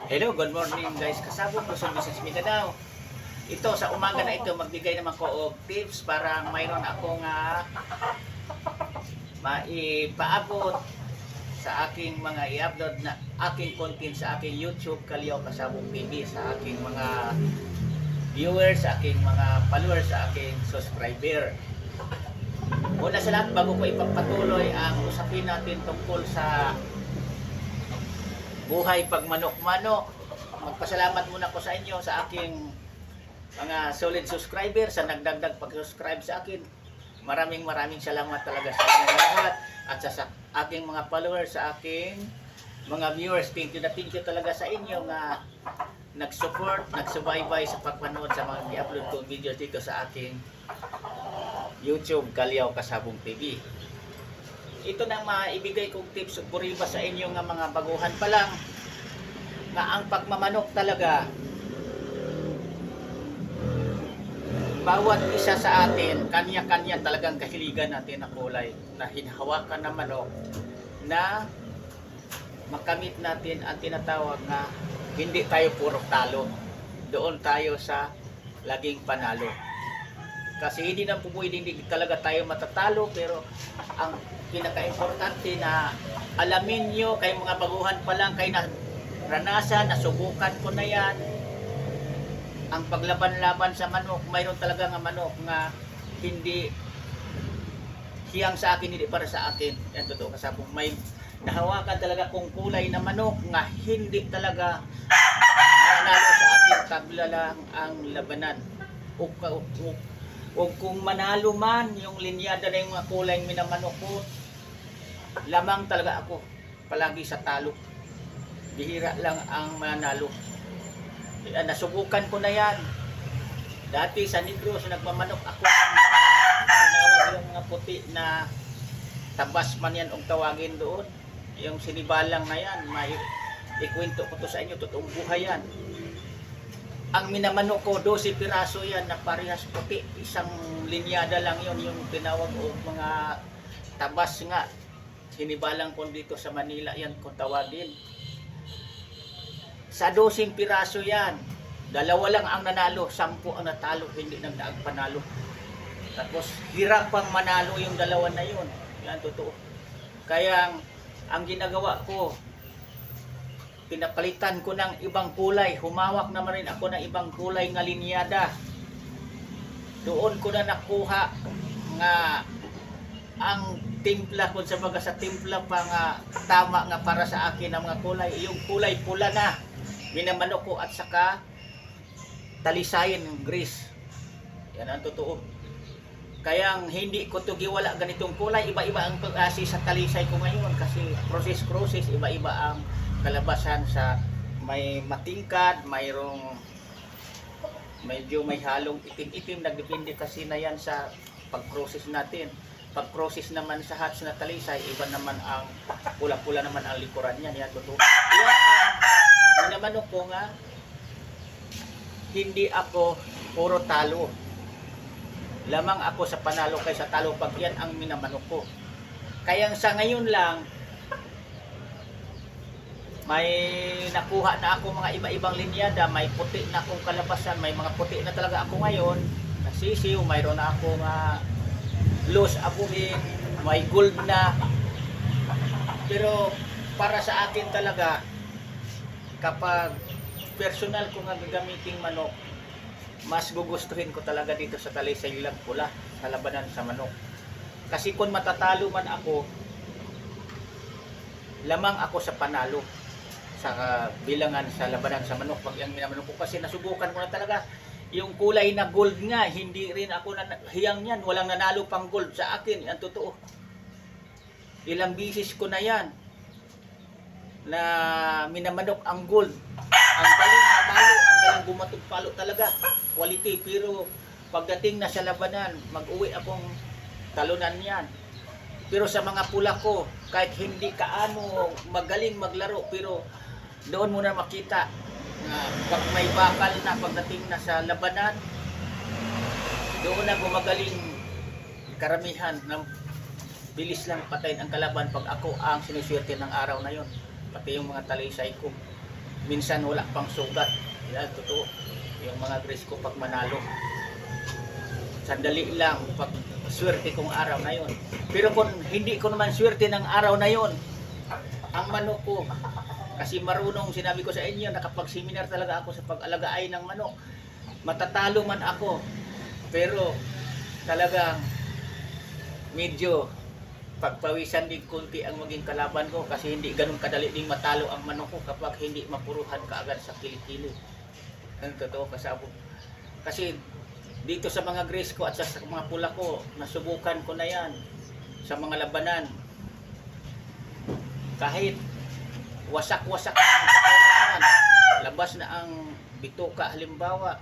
Hello, good morning guys. Kasabong Luzon, Visayas, Mindanao. Ito sa umaga na ito magbigay naman ko og tips para mayroon akong maipaabot sa aking mga i-upload na aking content sa aking YouTube Kalyaw Kasabong TV, sa aking mga viewers, sa aking mga followers, sa aking subscriber. Una sa lahat, bago ko ipagpatuloy ang usapin natin tungkol sa buhay pagmanok-manok, magpasalamat muna ko sa inyo, sa aking mga solid subscriber, sa nagdagdag pag-subscribe sa akin. Maraming salamat talaga sa inyo lahat, at sa aking mga followers, sa aking mga viewers. Thank you talaga sa inyo na nag-support, nagsubaybay sa pagpanood sa mga i-upload kong videos dito sa aking YouTube Kalyaw Kasabong TV. Ito na maibigay kong tips puriba sa inyo nga mga baguhan pa lang, na ang pagmamanok talaga, bawat isa sa atin kanya-kanya talagang kahiligan natin na kulay na hinahawakan na manok, na makamit natin ang tinatawag na hindi tayo puro talo, doon tayo sa laging panalo. Kasi hindi na po pwedeng hindi talaga tayo matatalo, pero ang pinaka-importante na alamin nyo, kay mga baguhan pa lang, kay naranasan, nasubukan ko na yan, ang paglaban-laban sa manok. Mayroon talaga nga manok nga hindi hiyang sa akin, hindi para sa akin. Yan totoo, kasabong may nahawakan talaga kung kulay na manok nga hindi talaga nanalo sa akin, tabla lang ang labanan. O kung manalo man yung linyada na yung mga kulay minamanok ko, lamang talaga ako palagi sa talo. Bihira lang ang manalo. Nasubukan ko na yan. Dati sa Negros, nagmamanok ako ng tinawag yung mga puti na tabas man yan ang tawagin doon. Yung sinibalang na yan, may ikwento ko to sa inyo, totoong buhay yan. Ang minamanok ko, 12 piraso yan na parehas puti. Isang linyada lang yun, yung tinawag o mga tabas nga. Sinibalang ko dito sa Manila yan kung tawagin. Sa 12 piraso yan, dalawa lang ang nanalo, 10 ang natalo, hindi nagdaang panalo. Tapos hirap pang manalo yung dalawa na yun. Yan totoo. Kaya ang ginagawa ko, pinapalitan ko ng ibang kulay. Humawak naman rin ako ng ibang kulay nga linyada. Doon ko na nakuha nga ang timpla, kung sa baga sa timpla pa nga tama nga para sa akin ang mga kulay. Yung kulay pula na minamanok ko, at saka talisayin, grease. Yan ang totoo. Kaya hindi ko to giwala ganitong kulay. Iba-iba ang pag-asi sa talisay ko ngayon, kasi process, iba-iba ang kalabasan. Sa may matingkad, mayroong medyo may halong itim-itim, nagdepende kasi na yan sa pag-process natin. Pag-process naman sa hats na talisay, iba naman ang pula-pula naman ang likuran yan. Yan totoo. Yan naman ko nga, hindi ako puro talo. Lamang ako sa panalo kaysa talo pag yan ang minamanok ko. Kaya sa ngayon lang, may nakuha na ako mga iba-ibang linyada, may puti na akong kalabasan, may mga puti na talaga ako ngayon, nasisiw, mayroon na ako nga loose abuhin, may gold na. Pero para sa akin talaga, kapag personal ko nga gagamiting manok, mas gugustuhin ko talaga dito sa talisay lang pula, sa labanan sa manok. Kasi kung matatalo man ako, lamang ako sa panalo sa bilangan sa labanan sa manok pag yung minamanok ko. Kasi nasubukan ko na talaga yung kulay na gold nga, hindi rin ako hiyang yan, walang nanalo pang gold sa akin. Yan totoo, ilang bisis ko na yan na minamanok ang gold. Ang galing na palo, ang galing bumatog palo talaga, quality. Pero pagdating na sa labanan, mag-uwi akong talunan yan. Pero sa mga pula ko, kahit hindi kaano magaling maglaro, pero doon mo na makita na pag may bakal na, pagdating na sa labanan, doon na gumagaling karamihan ng bilis lang patayin ang kalaban pag ako ang sinuswerte ng araw na yon. Pati yung mga talisay ko. minsan wala pang sugat. Yan, totoo. Yung mga gris ko pag manalo. Sandali lang, pag swerte kong araw na yon. Pero kung hindi ko naman swerte ng araw na yon, ang manok ko, kasi marunong, sinabi ko sa inyo, nakapag-seminar talaga ako sa pag-alagaay ng manok. Matatalo man ako, pero talagang medyo pagpawisan din kunti ang maging kalaban ko kasi hindi ganun kadali ding matalo ang manok ko kapag hindi mapuruhan kaagad sa kilikili. Ang totoo kasabog. Kasi dito sa mga gris ko at sa mga pula ko, nasubukan ko na yan sa mga labanan. Kahit wasak-wasak ang katawan, labas na ang bituka halimbawa,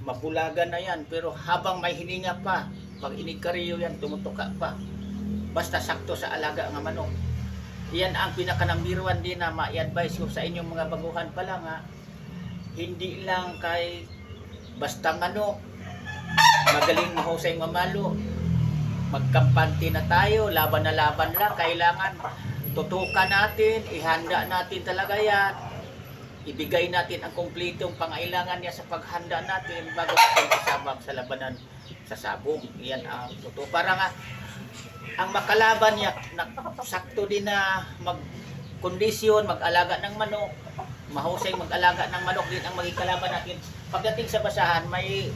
mabulagan na yan, pero habang may hininga pa, pag inigkariyo yan, tumutuka pa. Basta sakto sa alaga ng manok. Iyan ang pinaka-number 1 din na ma-advise ko sa inyong mga baguhan pa lang ha. Hindi lang kay basta manok, magaling mahusay mamalo, magkampante na tayo, laban na laban lang, kailangan tutukan natin, ihanda natin talaga yan, ibigay natin ang kumpletong pangailangan niya sa paghanda natin bago natin kasabang sa labanan sa sabong. Iyan ang totoo. Para nga ang makalaban niya, sakto din na mag-kondisyon, mag-alaga ng manok, mahusay mag-alaga ng manok din ang maging kalaban natin. Pagdating sa basahan, may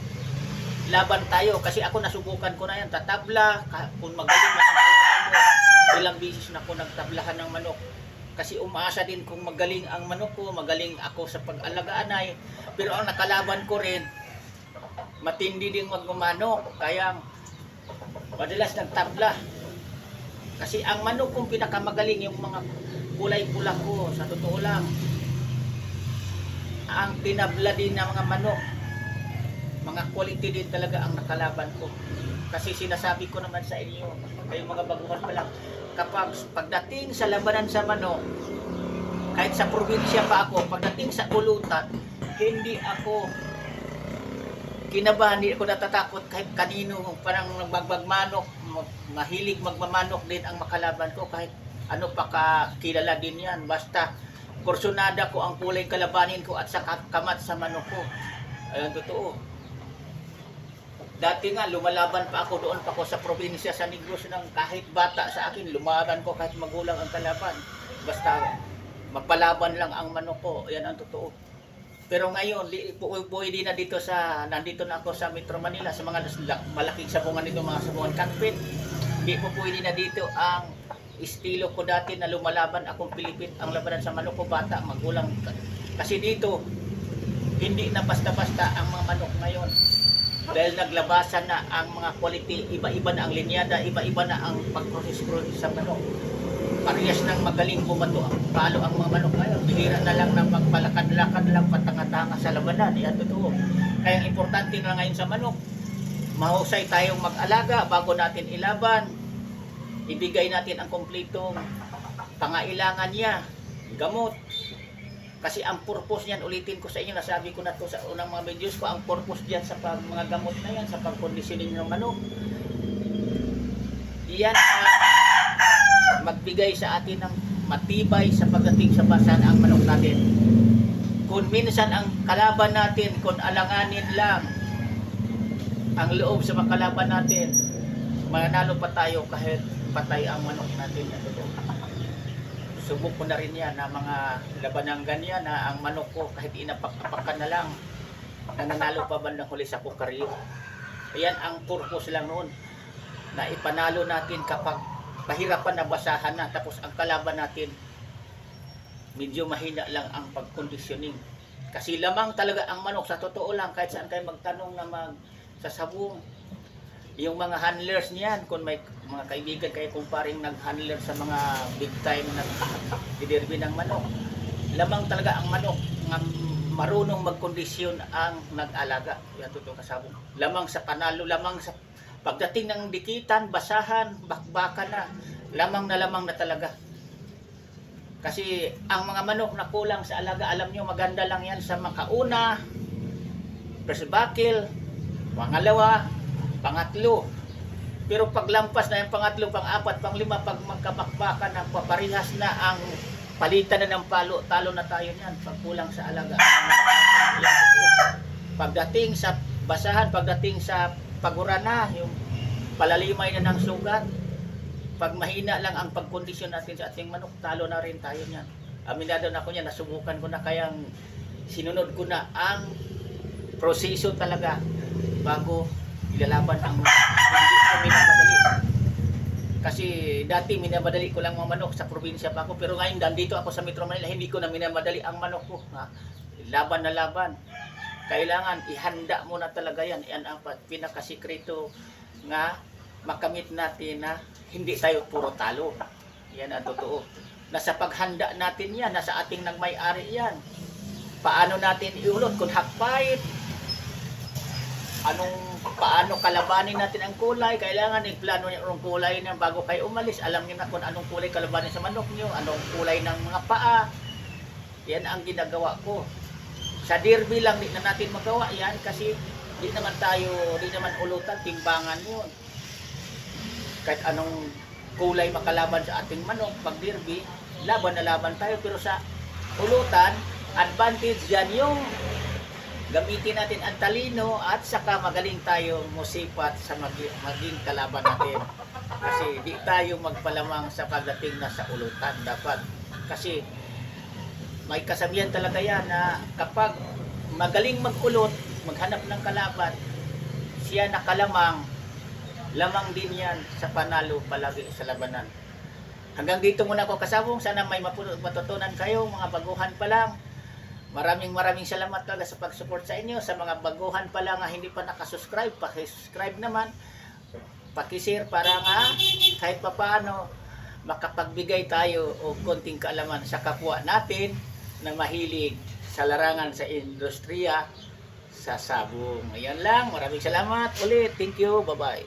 laban tayo. Kasi ako nasubukan ko na yan, tatabla, kung magaling na ang kalaban mo, ilang bisis na ako nagtablahan ng manok. Kasi umaasa din kung magaling ang manok ko, magaling ako sa pag-alagaan ay. Pero ang nakalaban ko rin, matindi din magmamanok, kaya madalas nagtabla. Kasi ang manok kong pinakamagaling, yung mga kulay-pula ko, sa totoo lang, ang tinabla din ng mga manok, mga quality din talaga ang nakalaban ko. Kasi sinasabi ko naman sa inyo, kayong mga baguhan pa lang, kapag pagdating sa labanan sa manok, kahit sa probinsya pa ako, pagdating sa ulutan, hindi ako kinabahan, hindi ako natatakot kahit kanino, parang magmanok, mahilig magmamanok din ang makalaban ko, kahit ano pa kakilala din yan, basta kursunada ko ang kulay kalabanin ko at sa kamat sa manok ko. Ayun, totoo. Dati nga, lumalaban pa ako, doon pa ako sa probinsya, sa Negros, ng kahit bata sa akin, lumaban ko kahit magulang ang kalaban. Basta mapalaban lang ang manok ko, yan ang totoo. Pero ngayon, pwede na dito nandito na ako sa Metro Manila, sa mga malaking sabungan dito, mga sabungan cockpit. Hindi po pwede na dito ang estilo ko dati na lumalaban akong Pilipin, ang labanan sa manok ko, bata, magulang. Kasi dito, hindi na basta-basta ang mga manok ngayon. Dahil naglabasan na ang mga quality, iba-iba na ang linyada, iba-iba na ang pag-process sa manok. Parehas ng magaling bumato palo ang mga manok ngayon. Bihira na lang na magpalakad-lakad lang patanga-tanga sa labanan. Yan totoo. Kaya importante na ngayon sa manok, mahusay tayong mag-alaga bago natin ilaban. Ibigay natin ang kumpletong pangailangan niya, gamot. Kasi ang purpose niyan, ulitin ko sa inyo, nasabi ko na to sa unang mga videos ko, ang purpose diyan sa mga gamot na yan, sa pag-conditioning ng manok. Iyan ang magbigay sa atin ng matibay sa pagdating sa basahan ang manok natin. Kung minsan ang kalaban natin, kung alanganin lang ang loob sa makalaban natin, mananalo pa tayo kahit patay ang manok natin. Subok ko na rin yan na mga labanang ganyan na ang manok ko kahit inapak-apakan na lang, nananalo pa bandang huli sa kukaryo. Ayan ang purpose lang noon, na ipanalo natin kapag pahirapan na basahan na, tapos ang kalaban natin medyo mahina lang ang pag-conditioning. Kasi lamang talaga ang manok, sa totoo lang, kahit saan kayo magtanong na sasabong, yung mga handlers niyan, kung may mga kaibigan kayo kumparing nag-handler sa mga big time na diderby ng manok, lamang talaga ang manok nga marunong magkondisyon ang nag-alaga. Yan totoo kasabong. Lamang sa panalo, lamang sa pagdating ng dikitan, basahan, bakbakan na lamang na talaga. Kasi ang mga manok na kulang sa alaga, alam nyo, maganda lang yan sa makauna, first buckle, pangalawa, pangatlo. Pero paglampas na yung pangatlo, pang-apat, pang-lima, pag magkabakbakan na, paparihas na ang palitan na ng palo, talo na tayo niyan pag kulang sa alaga. Yan, totoo. Pagdating sa basahan, pagdating sa pagurana, yung palalimay na ng sugat, pag mahina lang ang pagkondisyon natin sa ating manok, talo na rin tayo niyan. Aminado na ako niyan, nasubukan ko na, kayang sinunod ko na ang proseso talaga bago ilalaban ang manok. Hindi ko minamadali. Kasi dati minamadali ko lang mga manok sa probinsya pa ako, pero ngayon nandito ako sa Metro Manila, hindi ko na minamadali ang manok ko. Laban na laban. Kailangan ihanda mo na talaga yan. Yan ang pinakasikreto nga makamit natin na hindi tayo puro talo. Yan ang totoo. Nasa paghanda natin yan, nasa ating nagmay-ari yan. Paano natin iulot kung hakpait, paano kalabanin natin ang kulay. Kailangan i-plano niyo ang kulay na bago kayo umalis. Alam niyo na kung anong kulay kalabanin sa manok niyo, anong kulay ng mga paa. Yan ang ginagawa ko. Sa derby lang di na natin magawa yan kasi di naman ulutan, timbangan yun. Kahit anong kulay makalaban sa ating manok, pag derby, laban na laban tayo. Pero sa ulutan, advantage yan yung gamitin natin ang talino at saka magaling tayo musipat sa maging kalaban natin. Kasi di tayo magpalamang sa pagdating na sa ulutan dapat. Kasi may kasabihan talaga yan na kapag magaling mag-ulot, maghanap ng kalaban, siya nakalamang, lamang din yan sa panalo palagi sa labanan. Hanggang dito muna ako kasabong. Sana may matutunan kayo mga baguhan pa lang. Maraming salamat talaga sa pag-support sa inyo. Sa mga baguhan pa lang na hindi pa nakasubscribe, paki-subscribe naman, paki-share para nga kahit papaano makapagbigay tayo o konting kaalaman sa kapwa natin na mahilig sa larangan sa industriya sa sabong. Ayan lang, maraming salamat ulit. Thank you, bye-bye.